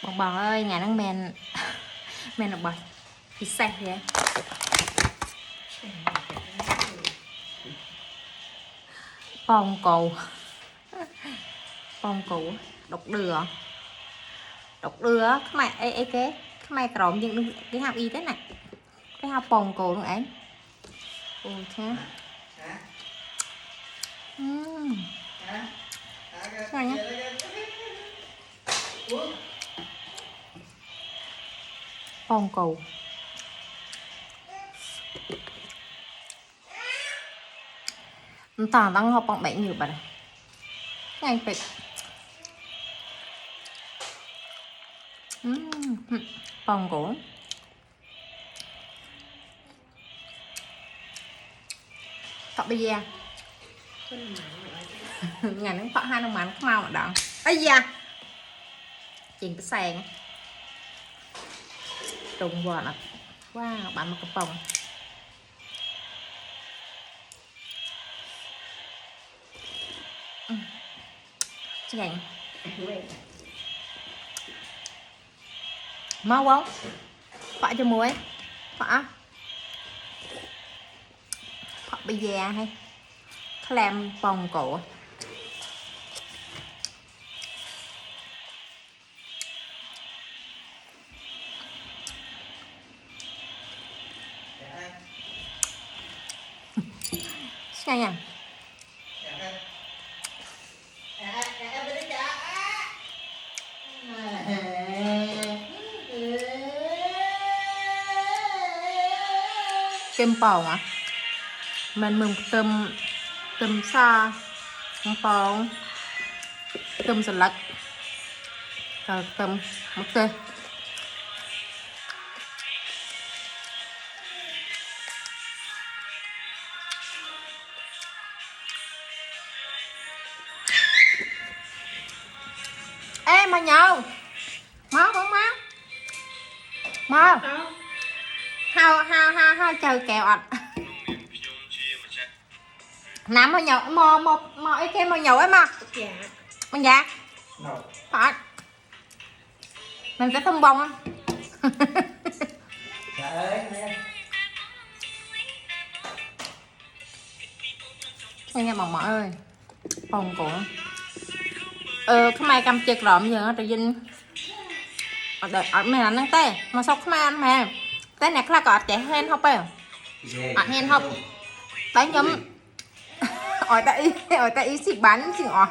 Bong ơi, nhà nó men men là bọt thì sạch vậy. Bong cầu độc đưa các mày ấy cái mày còng những cái hạt y thế này cái hạt bong cầu nữa ấy. Ôi thế ngon nhá. Bong cầu tao đang học bằng bệnh nhiều bà này ngay bệnh bong cổ tao bây giờ ngày nó phở hai đồng mặn mau mà đòn ấy da chuyện cái sàn trùng vò nè wow bạn một cái bông chèn mau không phải cho muối phải bây giờ hay làm bông cổ sao nha kem bầu à mình mừng tôm sa bông tôm sờ lật rồi tôm một tê ê mà nhậu máu bóng máu hao chờ kẹo ạ nắm mà nhậu mò ấy kia mà nhậu ấy mà mình dạ phải mình sẽ thông bông á nghe mỏng ơi bông của cái mai cầm chực rộm giờ tự dinh ở mày là năng tê mà sao cái mai ăn mà cái này là có trẻ hen không phải ăn hen không đấy nhóm ở tại ý xịt bán xịt ngọt